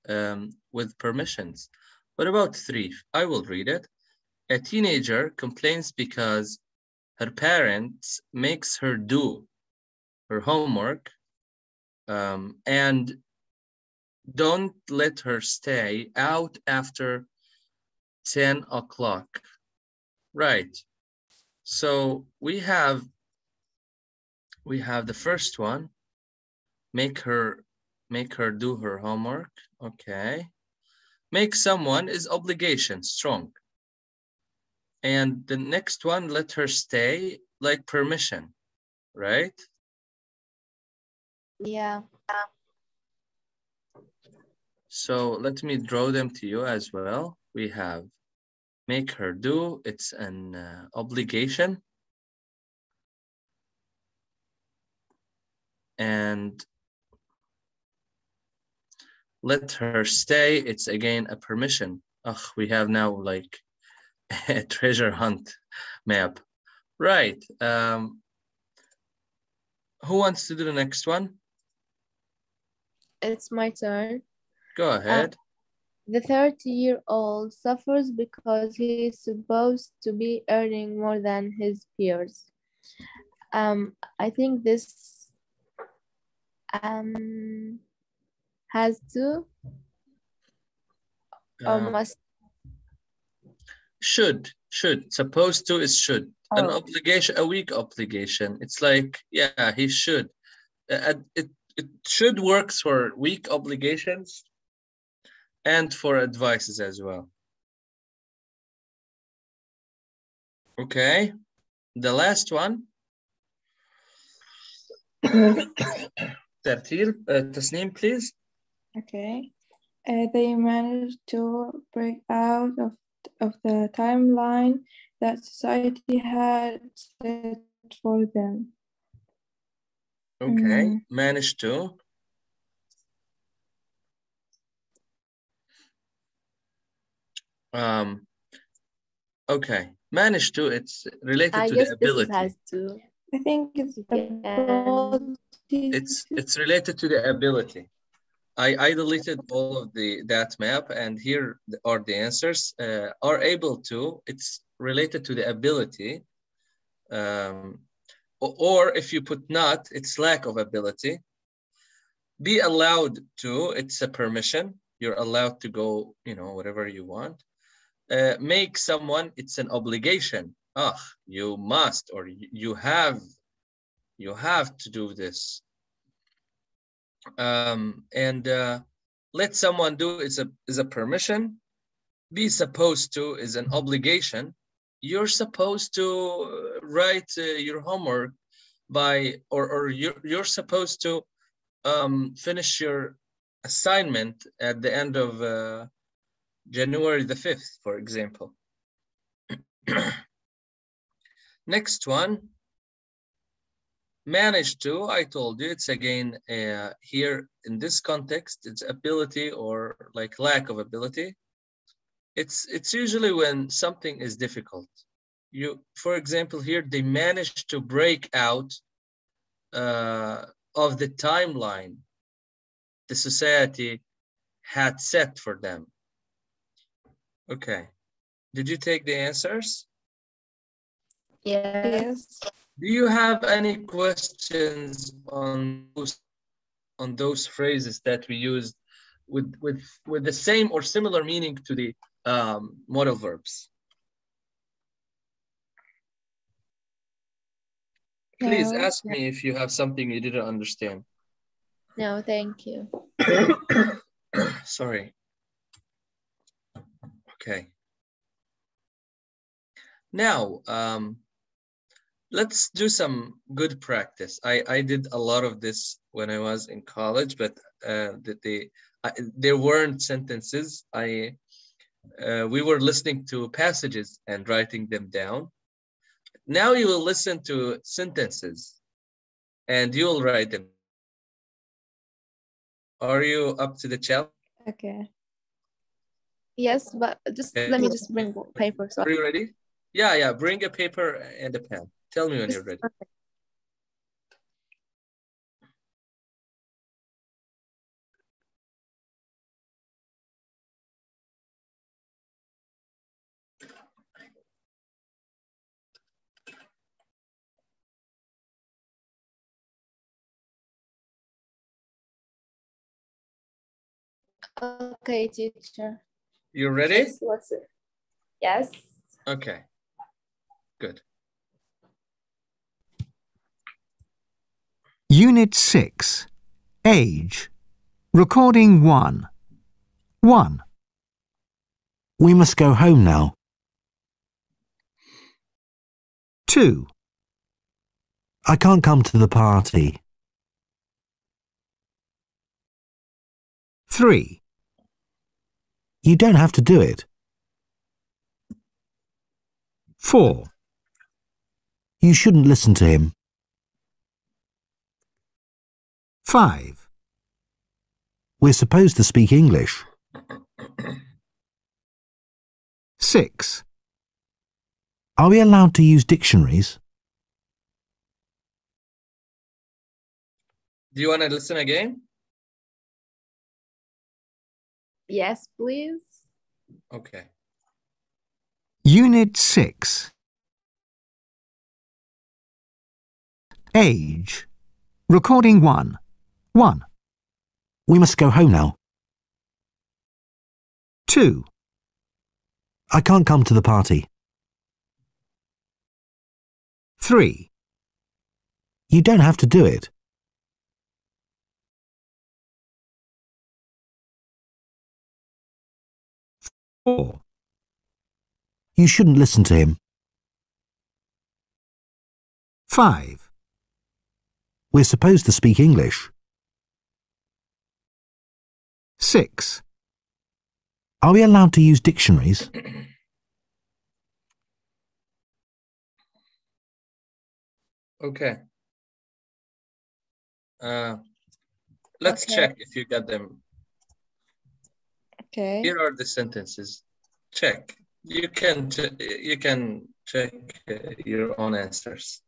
with permissions. What about 3? I will read it. A teenager complains because her parents makes her do her homework and don't let her stay out after 10 o'clock. Right. So we have the first one, make her do her homework. Okay. Make someone is obligation, strong. And the next one, let her stay, like permission, right? Yeah. So let me draw them to you as well. We have make her do, it's an obligation. And let her stay, it's again a permission. Ugh, we have now like a treasure hunt map. Right. Who wants to do the next one? It's my turn. Go ahead. The 30-year-old suffers because he is supposed to be earning more than his peers. I think this has to or must. Should. Supposed to is should. Oh. An obligation, a weak obligation. It's like, yeah, he should. It should works for weak obligations and for advices as well. Okay. The last one. Tasneem, please. Okay. They managed to break out of the timeline that society had set for them. Okay, managed to. Okay, managed to, it's related to the ability. This has to. I think it's it's related to the ability. I deleted all of that map, and here are the answers. Are able to, it's related to the ability. Or if you put not, it's lack of ability. Be allowed to, it's a permission. You're allowed to go, you know, whatever you want. Make someone, it's an obligation. You must, or you have to do this. Let someone do is a permission. Be supposed to is an obligation. You're supposed to write your homework by, or you're supposed to finish your assignment at the end of January the 5th, for example. Next one, manage to, I told you, it's again here in this context, it's ability or like lack of ability. It's usually when something is difficult. For example, here they managed to break out of the timeline the society had set for them. Okay, did you take the answers? Yes. Do you have any questions on those phrases that we used with the same or similar meaning to the modal verbs? Please ask me if you have something you didn't understand. No, thank you. Sorry. Okay. Now, let's do some good practice. I did a lot of this when I was in college, but there weren't sentences. We were listening to passages and writing them down. Now you will listen to sentences and you will write them. Are you up to the challenge? Okay. Yes, but let me just bring paper. So are you ready? Yeah, bring a paper and a pen. Tell me when you're ready. Okay. Okay, teacher. You ready? What's it? Yes. Okay, good. Unit 6. Age. Recording 1. 1. We must go home now. 2. I can't come to the party. 3. You don't have to do it. 4. You shouldn't listen to him. 5. We're supposed to speak English. 6. Are we allowed to use dictionaries? Do you want to listen again? Yes, please. Okay. Unit 6. Age. Recording 1. 1. We must go home now. 2. I can't come to the party. 3. You don't have to do it. 4. You shouldn't listen to him. 5. We're supposed to speak English. 6. Are we allowed to use dictionaries? Okay. Let's check if you got them. Okay. Here are the sentences. Check. You can check your own answers.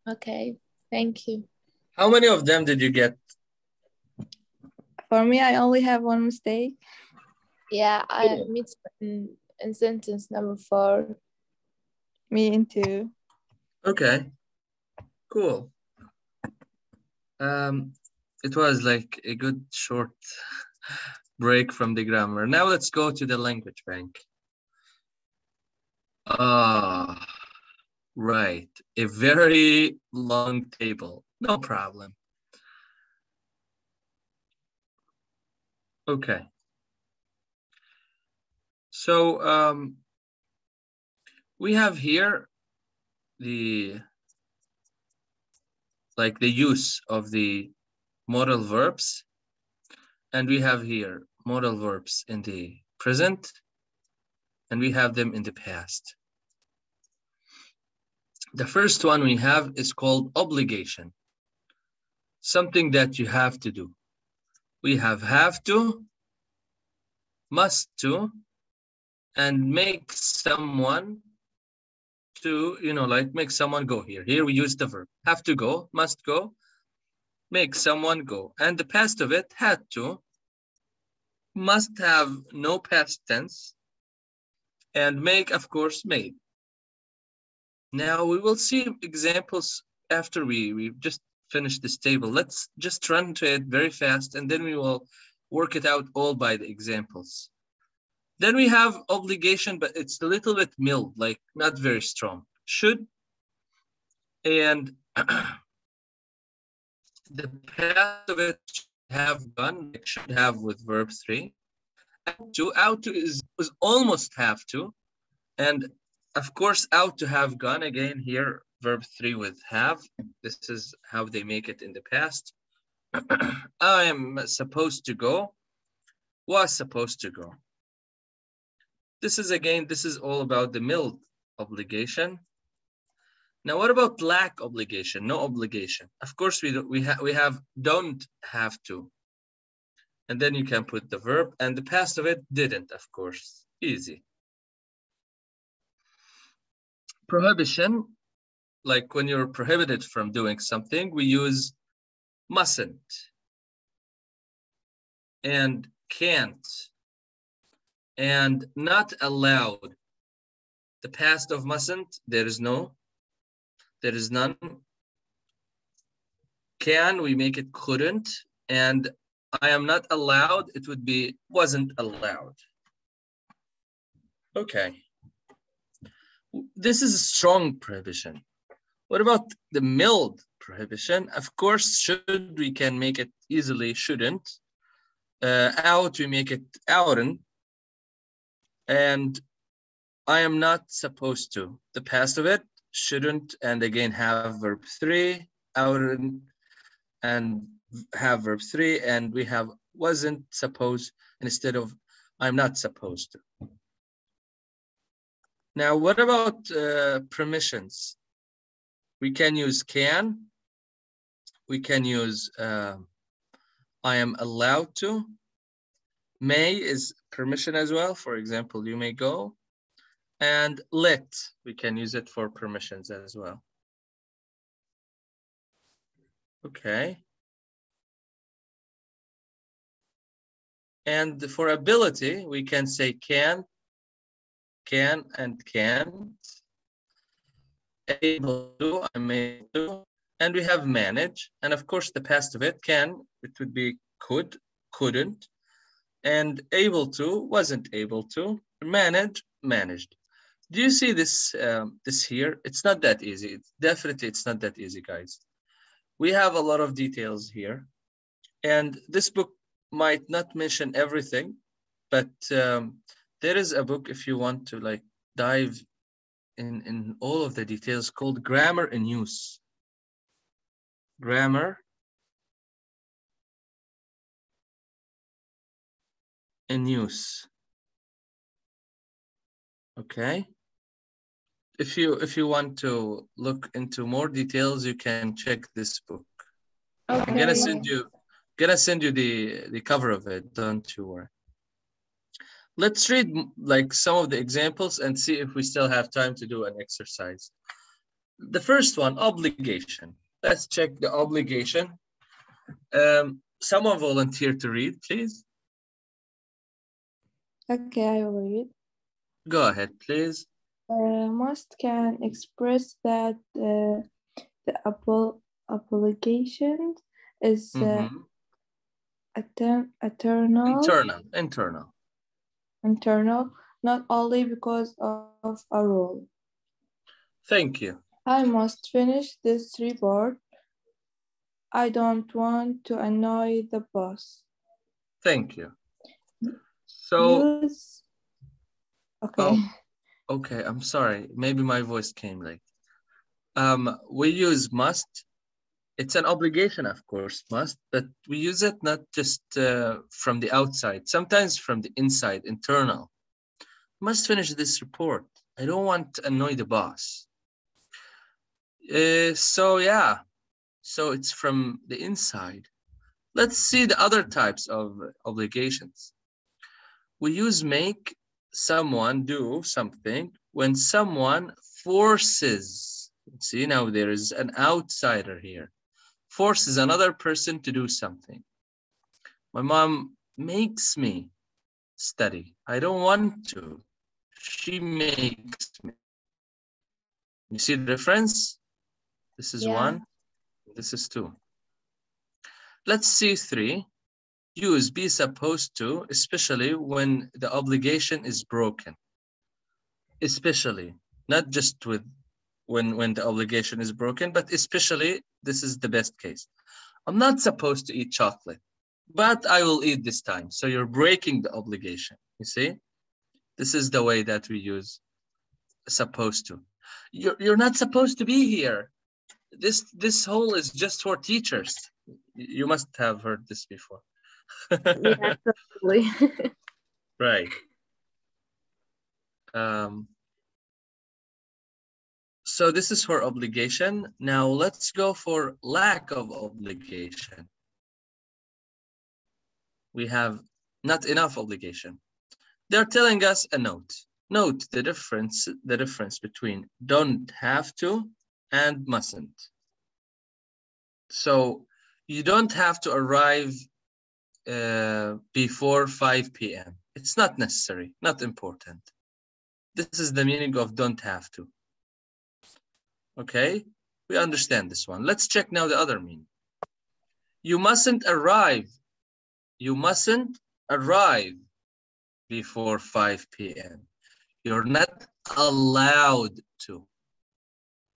Okay. Thank you. How many of them did you get? For me, I only have one mistake. Yeah, I meet in sentence number 4. Me in 2. Okay. Cool. It was like a good short break from the grammar. Now let's go to the language bank. Right. A very long table. No problem. Okay. So we have here the use of the modal verbs, and we have here modal verbs in the present, and we have them in the past. The first one we have is called obligation, something that you have to do. We have to, must to, and make someone to, make someone go here. Here we use the verb. Have to go, must go, make someone go. And the past of it, had to, must have no past tense, and make, of course, made. Now we will see examples after we just finish this table. Let's just run to it very fast, and then we will work it out all by the examples. Then we have obligation, but it's a little bit mild, like not very strong. Should, And the past of it should have gone, it should have with verb 3. Out to is almost have to. And of course, out to have gone, again here, verb 3 with have. This is how they make it in the past. I am supposed to go, was supposed to go. This is all about the mild obligation. Now, what about lack obligation, no obligation? Of course, we have don't have to. And then you can put the verb, and the past of it didn't, of course. Easy. Prohibition, like when you're prohibited from doing something, we use mustn't and can't and not allowed. The past of mustn't, there is no, there is none. Can, we make it couldn't, and I am not allowed, it would be wasn't allowed. Okay. This is a strong prohibition. What about the mild prohibition? Of course, should, we can make it easily shouldn't. Out, we make it oughtn't. And I am not supposed to. The past of it, shouldn't, and again have verb 3, oughtn't, and have verb 3, and we have wasn't supposed instead of I'm not supposed to. Now, what about permissions? We can use can. We can use I am allowed to. May is permission as well. For example, you may go. And let, we can use it for permissions as well. Okay. And for ability, we can say can and can't. Able to, I'm able to. And we have manage. And of course, the past of it, can, it would be could, couldn't. And able to, wasn't able to. Manage, managed. Do you see this, this here? It's not that easy. It's not that easy, guys. We have a lot of details here. And this book might not mention everything, but there is a book if you want to like dive in all of the details called Grammar in Use. Grammar in Use. Okay. If you want to look into more details, you can check this book. Okay. I'm gonna send you the cover of it. Don't you worry. Let's read like some of the examples and see if we still have time to do an exercise. The first one, obligation. Let's check the obligation. Someone volunteer to read, please. Okay, I will read. Go ahead, please. Must can express that the obligation is internal, not only because of a rule. Thank you. I must finish this report. I don't want to annoy the boss. Thank you. So, okay. Oh, okay, I'm sorry. Maybe my voice came late. We use must. It's an obligation, of course, must, but we use it not just from the outside, sometimes from the inside, internal. Must finish this report. I don't want to annoy the boss. So yeah, so it's from the inside. Let's see the other types of obligations. We use make someone do something when someone forces. See, now there is an outsider here. Forces another person to do something. My mom makes me study. I don't want to. She makes me. You see the difference? This is 1. This is 2. Let's see 3. Use be supposed to, especially when the obligation is broken. Especially, not just with when the obligation is broken, but especially this is the best case. I'm not supposed to eat chocolate, but I will eat this time. So you're breaking the obligation. You see, this is the way that we use supposed to. You're not supposed to be here. This whole is just for teachers. You must have heard this before. Yeah, totally. Right. So this is for obligation. Now let's go for lack of obligation. We have not enough obligation. They're telling us a note. Note the difference between don't have to and mustn't. So you don't have to arrive before 5 p.m. It's not necessary, not important. This is the meaning of don't have to. Okay, we understand this one. Let's check now the other meaning. You mustn't arrive. You mustn't arrive before 5 p.m. You're not allowed to.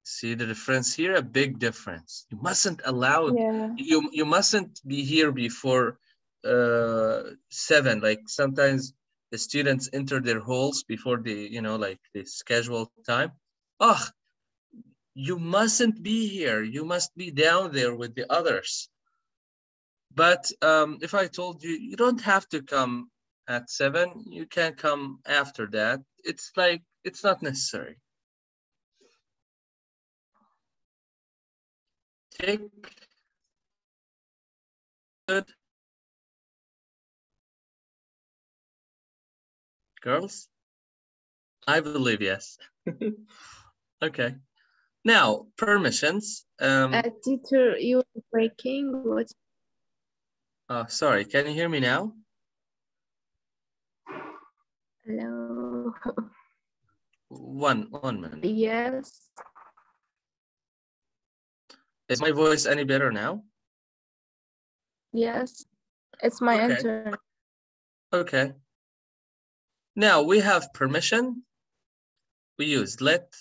See the difference here? A big difference. You mustn't allow. Yeah. You mustn't be here before 7. Like sometimes the students enter their halls before the like the scheduled time. Oh, you mustn't be here. You must be down there with the others. But if I told you, you don't have to come at 7, you can come after that. It's like, it's not necessary. Take good. Girls? I believe yes. Okay. Now, permissions. Teacher, you're breaking. What? Sorry, can you hear me now? Hello. One minute. Yes. Is my voice any better now? Yes. It's my Okay. internet. Okay. Now we have permission. We use let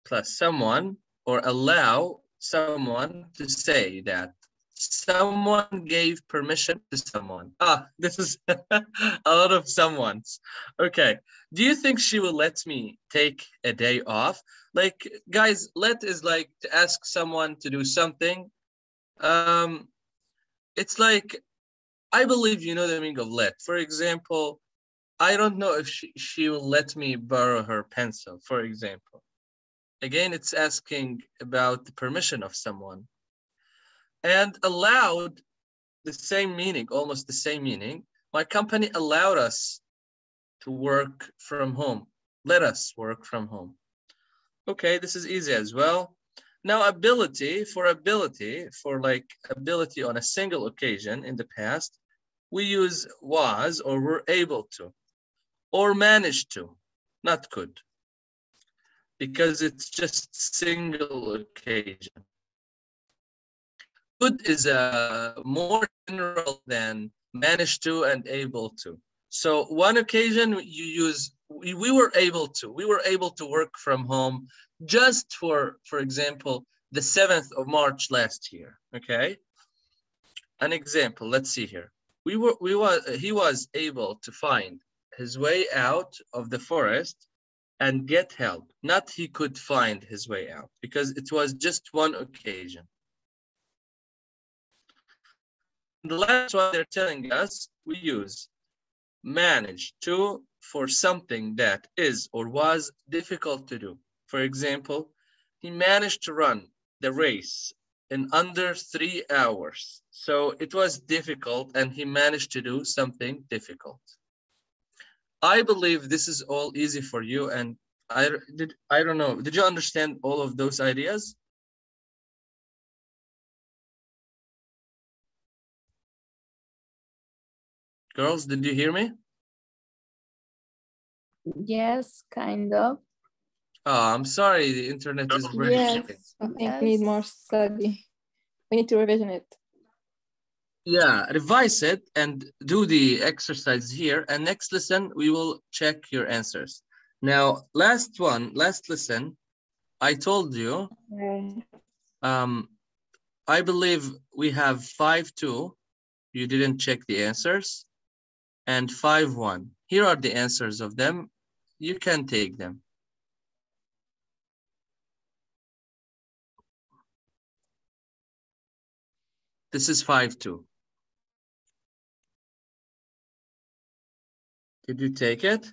plus someone or allow someone to say that someone gave permission to someone. This is a lot of someones. Okay. Do you think she will let me take a day off? Like, guys, let is like to ask someone to do something. It's like, I believe you know the meaning of let. For example, I don't know if she will let me borrow her pencil, for example. Again, it's asking about the permission of someone. And allowed, the same meaning, almost the same meaning. My company allowed us to work from home. Let us work from home. Okay, this is easy as well. Now ability, for like ability on a single occasion in the past, we use was or were able to, or managed to, not could, because it's just single occasion. Could is more general than managed to and able to. So one occasion you use, we were able to work from home just for example, the 7th of March last year, okay? An example, let's see here. He was able to find his way out of the forest and get help. Not he could find his way out, because it was just one occasion. The last one they're telling us, we use managed to for something that is or was difficult to do. For example, he managed to run the race in under 3 hours. So it was difficult and he managed to do something difficult. I believe this is all easy for you, and I don't know, did you understand all of those ideas? Girls, did you hear me? Yes, kind of. Oh, I'm sorry, the internet is breaking. Yes, I think we need more study. We need to revision it. Yeah, revise it and do the exercise here. And next lesson, we will check your answers. Now, last lesson, I told you, I believe we have 5-2. You didn't check the answers. And 5-1. Here are the answers of them. You can take them. This is 5-2. Did you take it?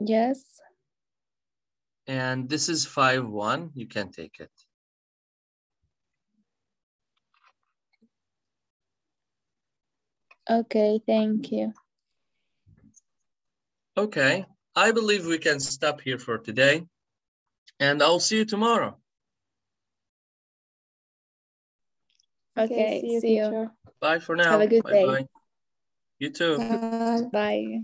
Yes. And this is 5-1. You can take it. Okay, thank you. Okay, I believe we can stop here for today. And I'll see you tomorrow. Okay, see you. Bye for now. Have a good day. Bye. You too. Bye.